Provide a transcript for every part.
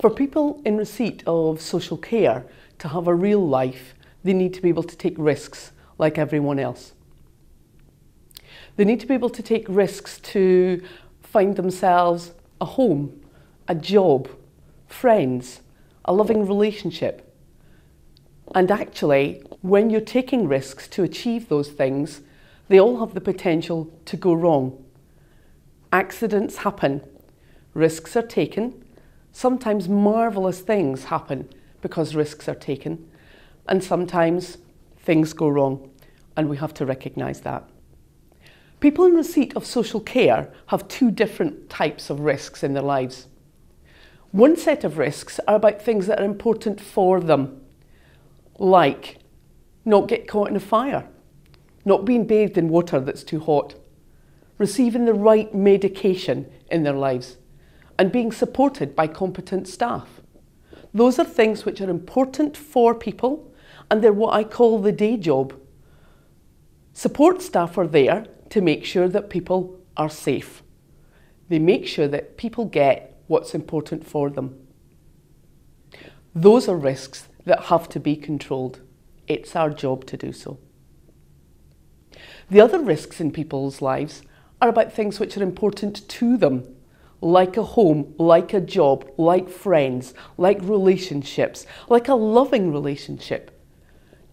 For people in receipt of social care to have a real life, they need to be able to take risks like everyone else. They need to be able to take risks to find themselves a home, a job, friends, a loving relationship. And actually, when you're taking risks to achieve those things, they all have the potential to go wrong. Accidents happen, risks are taken, sometimes marvellous things happen because risks are taken, and sometimes things go wrong, and we have to recognise that. People in receipt of social care have two different types of risks in their lives. One set of risks are about things that are important for them, like not get caught in a fire, not being bathed in water that's too hot, receiving the right medication in their lives, and being supported by competent staff. Those are things which are important for people, and they're what I call the day job. Support staff are there to make sure that people are safe. They make sure that people get what's important for them. Those are risks that have to be controlled. It's our job to do so. The other risks in people's lives are about things which are important to them, like a home, like a job, like friends, like relationships, like a loving relationship.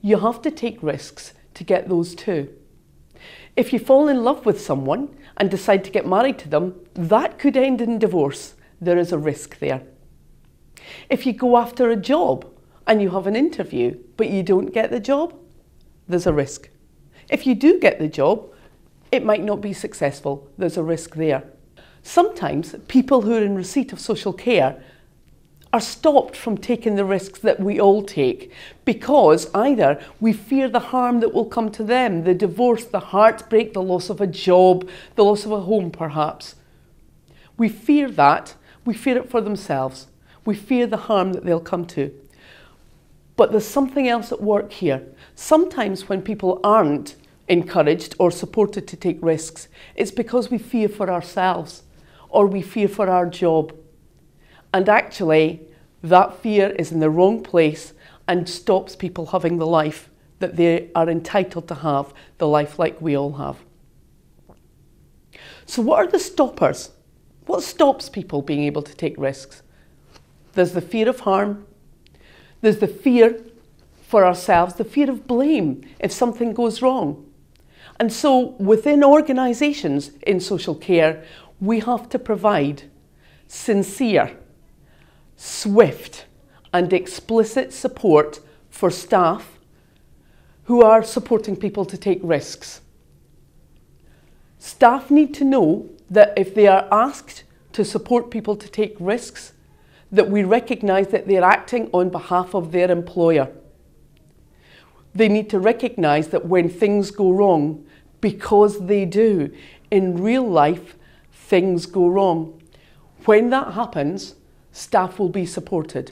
You have to take risks to get those too. If you fall in love with someone and decide to get married to them, that could end in divorce. There is a risk there. If you go after a job and you have an interview, but you don't get the job, there's a risk. If you do get the job, it might not be successful. There's a risk there. Sometimes people who are in receipt of social care are stopped from taking the risks that we all take because either we fear the harm that will come to them, the divorce, the heartbreak, the loss of a job, the loss of a home perhaps. We fear that. We fear it for themselves. We fear the harm that they'll come to. But there's something else at work here. Sometimes when people aren't encouraged or supported to take risks, it's because we fear for ourselves or we fear for our job. And actually, that fear is in the wrong place and stops people having the life that they are entitled to have, the life like we all have. So what are the stoppers? What stops people being able to take risks? There's the fear of harm. There's the fear for ourselves, the fear of blame if something goes wrong. And so within organisations in social care, we have to provide sincere, swift and explicit support for staff who are supporting people to take risks. Staff need to know that if they are asked to support people to take risks, that we recognise that they're acting on behalf of their employer. They need to recognise that when things go wrong, because they do, in real life, things go wrong. When that happens, staff will be supported.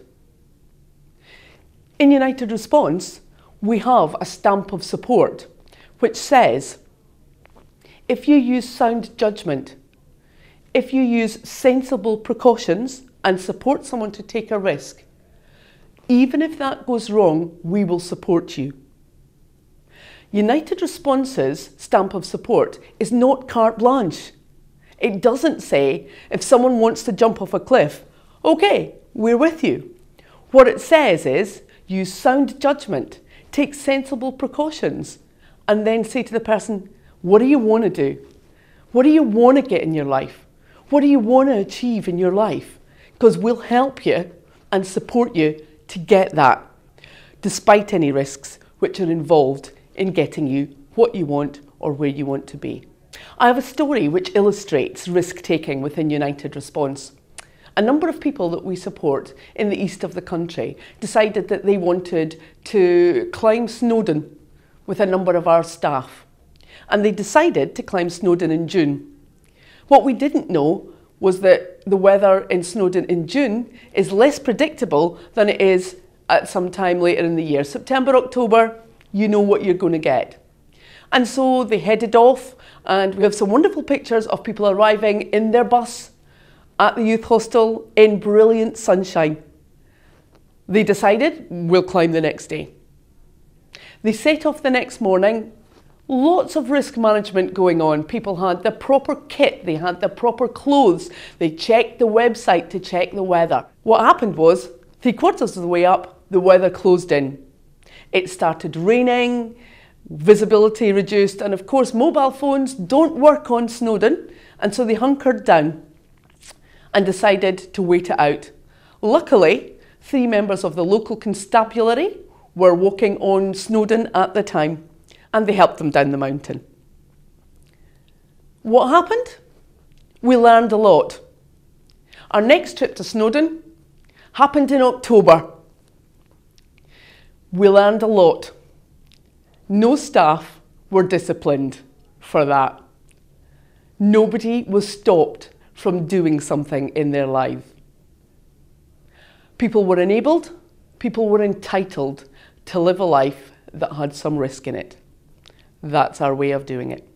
In United Response, we have a stamp of support which says, if you use sound judgment, if you use sensible precautions and support someone to take a risk, even if that goes wrong, we will support you. United Response's stamp of support is not carte blanche. It doesn't say, if someone wants to jump off a cliff, okay, we're with you. What it says is, use sound judgment, take sensible precautions, and then say to the person, what do you want to do? What do you want to get in your life? What do you want to achieve in your life? Because we'll help you and support you to get that, despite any risks which are involved in getting you what you want or where you want to be. I have a story which illustrates risk-taking within United Response. A number of people that we support in the east of the country decided that they wanted to climb Snowdon with a number of our staff. And they decided to climb Snowdon in June. What we didn't know was that the weather in Snowdon in June is less predictable than it is at some time later in the year. September, October, you know what you're going to get. And so they headed off, and we have some wonderful pictures of people arriving in their bus at the youth hostel in brilliant sunshine. They decided, we'll climb the next day. They set off the next morning. Lots of risk management going on. People had the proper kit, they had the proper clothes, they checked the website to check the weather. What happened was, 3/4 of the way up, the weather closed in. It started raining, visibility reduced, and of course mobile phones don't work on Snowdon, and so they hunkered down and decided to wait it out. Luckily, 3 members of the local constabulary were walking on Snowdon at the time, and they helped them down the mountain. What happened? We learned a lot. Our next trip to Snowdon happened in October. We learned a lot. No staff were disciplined for that. Nobody was stopped from doing something in their life. People were enabled, people were entitled to live a life that had some risk in it. That's our way of doing it.